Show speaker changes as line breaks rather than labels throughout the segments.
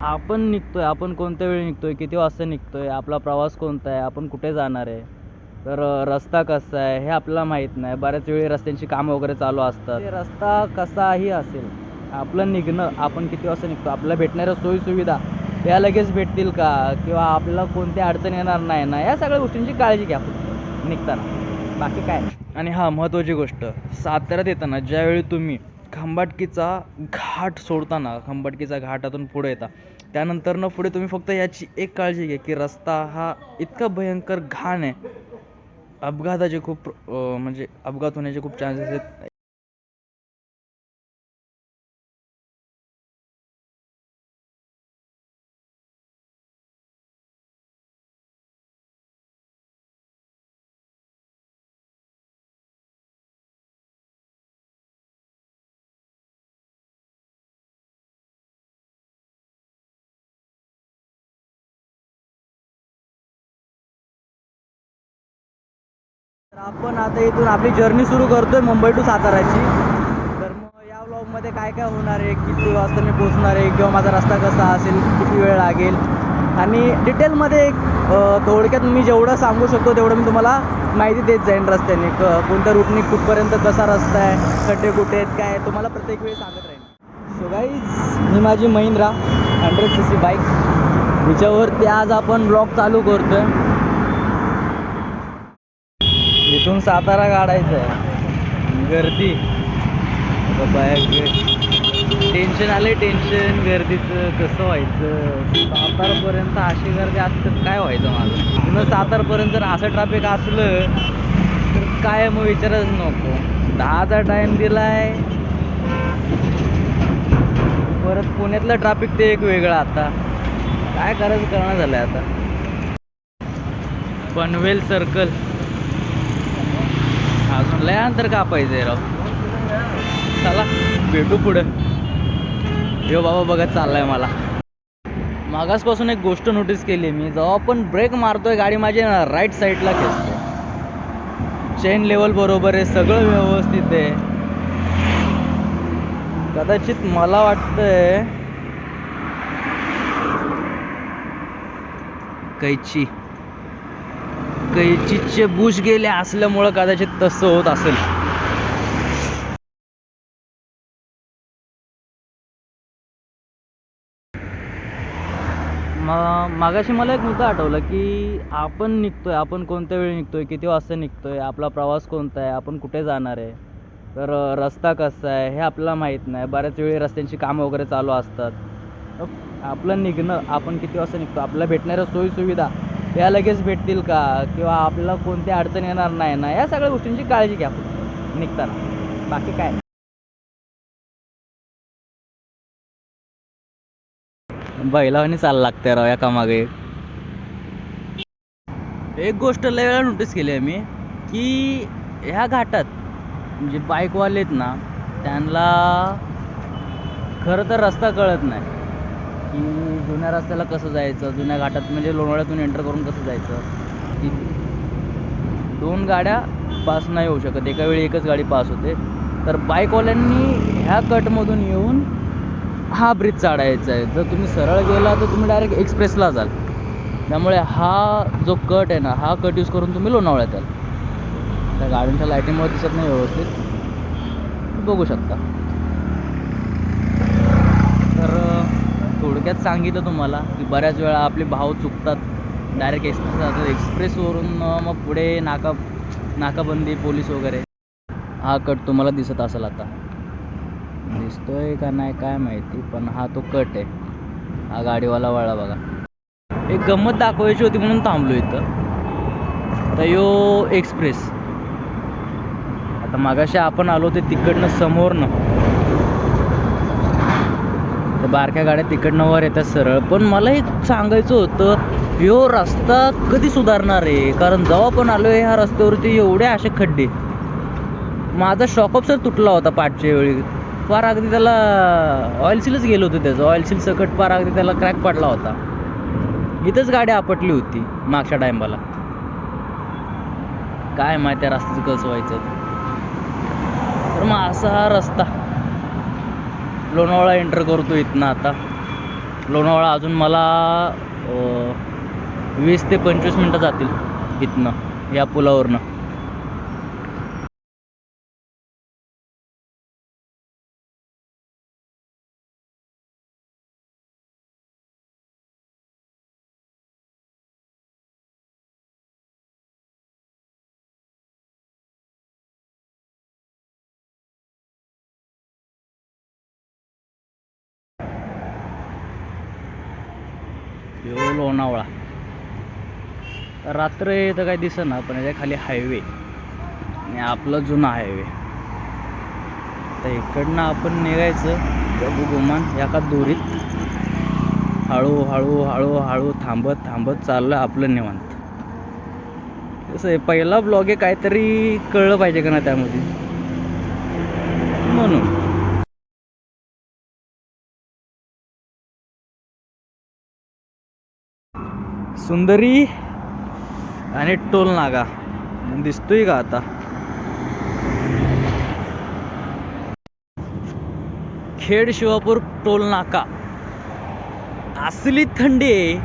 आपण निघतोय, आपण कोणत्या वेळी निघतोय, किती वाजता निघतोय, आपला प्रवास कोणता आहे, आपण कुठे जाणार आहे, तर रस्ता कसा आहे हे आपल्याला माहीत नाही. बऱ्याच वेळी रस्त्यांची कामं वगैरे चालू असतात. ते रस्ता कसाही असेल, आपलं निघणं, आपण किती वाजता निघतो, आपल्याला भेटणाऱ्या सोयीसुविधा या लगेच भेटतील का, किंवा आपल्याला कोणती अडचण येणार नाही ना, या सगळ्या गोष्टींची काळजी घ्या फक्त निघताना, बाकी काय. आणि हा महत्त्वाची गोष्ट, साताऱ्यात येताना ज्यावेळी तुम्ही खंबाटकीचा घाट सोडताना, खंबाटकीचा घाटातून पुढे येता, त्यानंतर पुढे तुम्ही फक्त याची एक काळजी घ्या की रस्ता हा इतका भयंकर घाण आहे, अपघाताचे खूप म्हणजे अपघात होण्याचे खूप चान्सेस आहेत. तर आपण आता इथून आपली जर्नी सुरू करतोय मुंबई टू साताराची. तर मग या व्लॉगमध्ये काय काय होणार आहे, किती वाजता मी पोहोचणार आहे, किंवा माझा रस्ता कसा असेल, किती वेळ लागेल, आणि डिटेलमध्ये थोडक्यात मी जेवढं सांगू शकतो तेवढं मी तुम्हाला माहिती देत जाईन. रस्त्याने कोणत्या रूटने कुठपर्यंत कसा रस्ता आहे, खड्डे कुठे आहेत, काय आहे, तुम्हाला प्रत्येक वेळी सांगत राहीन. सो गाईज, ही माझी महिंद्रा 100cc बाईक, हिच्यावरती आज आपण ब्लॉग चालू करतोय. इथून सातारा काढायचं आहे, गर्दी टेन्शन आले, टेन्शन गर्दीचं कसं व्हायचं. सातारापर्यंत अशी गर्दी असतं काय व्हायचं माझं. पुन्हा सातारापर्यंत जर असं ट्रॅफिक असलं तर काय मग विचारच नको. 10चा टाईम दिलाय, परत पुण्यातलं ट्रॅफिक ते एक वेगळं. आता काय करायचं करणं झालं आता. पनवेल सर्कल अजून लय अंतर कापायचंय राव. चला भेटू पुढं. यो बाबा बघत चाललाय मला. मागासपासून एक गोष्ट नोटीस केली मी, जेव्हा आपण ब्रेक मारतोय गाडी माझी राईट साईडला खेचते. चेन लेवल बरोबर आहे, सगळं व्यवस्थित आहे. कदाचित मला वाटतंय कैचीचे बुश गेले असल्यामुळं कदाचित तसं होत असेल. मागाशी मला एक मुद्दा आठवला की आपण निघतोय, आपण कोणत्या वेळी निघतोय, किती वाजता निघतोय, आपला प्रवास कोणता आहे, आपण कुठे जाणार आहे, तर रस्ता कसा आहे हे आपल्याला माहीत नाही. बऱ्याच वेळी रस्त्यांची कामं वगैरे चालू असतात. आपलं निघणं, आपण किती वाजता निघतो, आपल्याला भेटणाऱ्या सोयीसुविधा या लगेच भेटतील का, किंवा आपल्याला कोणती अडचण येणार नाही ना, या सगळ्या गोष्टींची काळजी घ्या फक्त निघताना, बाकी काय. बैलावानी चालला लागते राव एका मागे. एक गोष्ट लय वेळा नोटीस केली आहे मी की ह्या घाटात म्हणजे बाईकवाले आहेत ना, त्यांना खरं तर रस्ता कळत नाही की जुन्या रस्त्याला कसं जायचं, जुन्या घाटात म्हणजे लोणावळ्यातून एंटर करून कसं जायचं. की 2 गाड्या पास नाही होऊ शकत एका वेळी, एकच गाडी पास होते. तर बाईकवाल्यांनी ह्या कटमधून येऊन हा ब्रिज चढायचा आहे. जर तुम्ही सरळ गेला तर तुम्ही डायरेक्ट एक्सप्रेसला जाल. त्यामुळे हा जो कट आहे ना, हा कट यूज करून तुम्ही लोणावळ्यात याल. त्या गाड्यांच्या लाईटिंगमुळे दिसत नाही व्यवस्थित, बघू शकता. तर थोडक्यात सांगितलं तुम्हाला की बऱ्याच वेळा आपले भाव चुकतात, डायरेक्ट एक्सप्रेस जातात, एक्सप्रेसवरून मग पुढे नाकाबंदी, पोलीस वगैरे. हा कट तुम्हाला दिसत असेल, आता दिसतोय का नाही काय माहिती, पण हा तो कट आहे. हा गाडीवाला वळला बघा. एक गंमत दाखवायची होती म्हणून थांबलो इथं. तर यो एक्सप्रेस, आता मागाशी आपण आलो ते तिकडनं समोरनं, तर बारक्या गाड्या तिकडनं वर येतात सरळ. पण मला एक सांगायचं होतं, यो रस्ता कधी सुधारणार आहे, कारण जेव्हा पण आलो ह्या रस्त्यावरती एवढे असे खड्डे. माझा शॉकअप सर तुटला होता पाठच्या वेळी, फार अगदी त्याला ऑइल सीलच गेलं होतं, त्याचं ऑइल सील सकट फार अगदी त्याला क्रॅक पडला होता. इथंच गाडी आपटली होती मागच्या टायमाला. काय माहिती त्या रस्त्याचं कसं व्हायचं. तर मग असा हा रस्ता लोणावळा एंटर करतो इथनं आता. लोणावळा अजून मला 20 ते 25 मिनटं जातील इथनं, या पुलावरनं. यो लोणावळा. रात्र तर काही दिसेना, पण याच्या खाली हायवे आणि आपला जुना हायवे. तर इकडनं आपण निघायचं बघू गुमान एका दोरीत, हळू हळू हळू हळू थांबत थांबत चाललं आपलं निवांत. कसं आहे, पहिला ब्लॉग आहे, काहीतरी कळलं पाहिजे का ना त्यामध्ये, म्हणून. सुंदरी आणि टोल नागा दिसतोय का आता? खेड शिवापूर टोल नाका. असली थंडी आहे,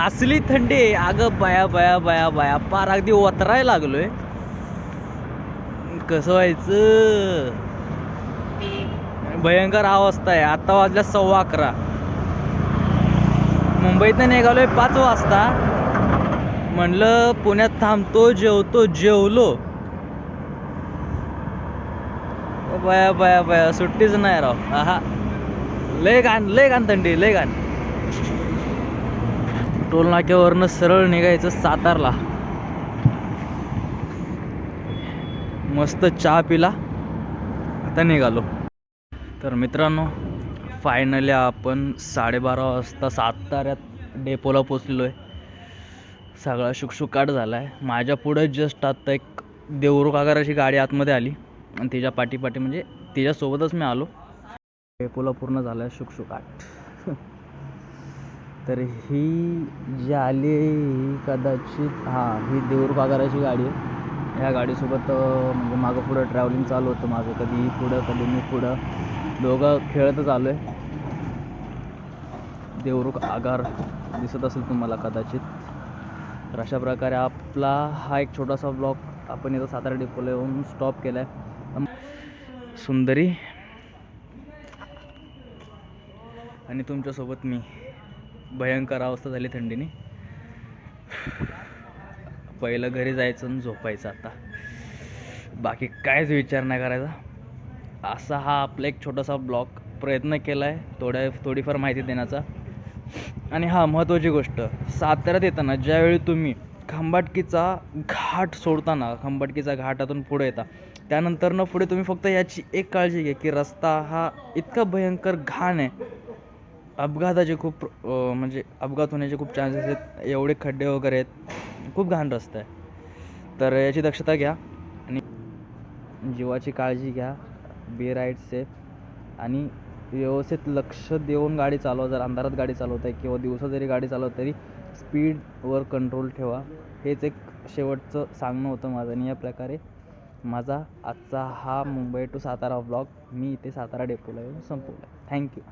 असली थंडी आहे. अगं बाया बाया बाया बाया, पार अगदी ओतरायला लागलोय. कसं व्हायचं, भयंकर अवस्था आहे. आता वाजल्या 11:15. मुंबईतनं निघालोय 5 वाजता. म्हणलं पुण्यात थांबतो, जेवतो, जेवलो. बया बया बया, सुट्टीच नाही राव. आहा, लय घाण थंडी, लय घाण. टोल नाक्यावरनं सरळ निघायचं सातारला. मस्त चहा पिला, आता निघालो. तर मित्रांनो, फायनली आपण 12:30 वाजता साताऱ्यात डेपोला पोचलेलो आहे. सगळा शुकशुकाट झाला आहे. माझ्या पुढे जस्ट आता एक देवरू कागाराची गाडी आतमध्ये आली आणि तिच्या पाठीपाठी, म्हणजे तिच्यासोबतच मी आलो. डेपोला पूर्ण झाला आहे शुकशुकाट. तर ही जी आली ही कदाचित, ही देवरू कागाराची गाडी आहे. ह्या गाडीसोबत म्हणजे मागं पुढं ट्रॅव्हलिंग चालू होतं माझं. कधी पुढं कधी मी पुढं, दोघं खेळतच आलो आहे. देवरू आगार दिसत असेल तुम्हाला कदाचित. तर अशा प्रकारे आपला हा एक छोटासा ब्लॉग आपण इथं सातारा डेपोला येऊन स्टॉप केला आहे. सुंदरी आणि तुमच्यासोबत मी. भयंकर अवस्था झाली थंडीने. पहिलं घरी जायचं आणि झोपायचं आता, बाकी काहीच विचार नाही करायचा. असा हा आपला एक छोटासा ब्लॉग, प्रयत्न केला आहे थोडीफार माहिती देण्याचा. आणि महत्त्वाची गोष्ट, साताऱ्यात येताना ज्यावेळी तुम्ही खंबाटकीचा घाट सोडताना, खंबाटकीचा घाटातून पुढे येता, त्यानंतर पुढे तुम्ही फक्त याची एक काळजी घ्या की रस्ता हा इतका भयंकर घाण आहे. अपघाताचे खूप म्हणजे अपघात होण्याचे खूप चान्सेस आहेत. एवढे खड्डे वगैरे आहेत, खूप घाण रस्ता आहे. तर याची दक्षता घ्या आणि जीवाची काळजी घ्या. बी राईड सेफ आणि व्यवस्थित लक्ष देऊन गाडी चालवा. जर अंधारात गाडी चालवताय किंवा दिवसा जरी गाडी चालवत तरी स्पीडवर कंट्रोल ठेवा. हेच एक शेवटचं सांगणं होतं माझं. आणि या प्रकारे माझा आजचा हा मुंबई टू सातारा ब्लॉग मी इथे सातारा डेपोला येऊन संपवला. थँक्यू.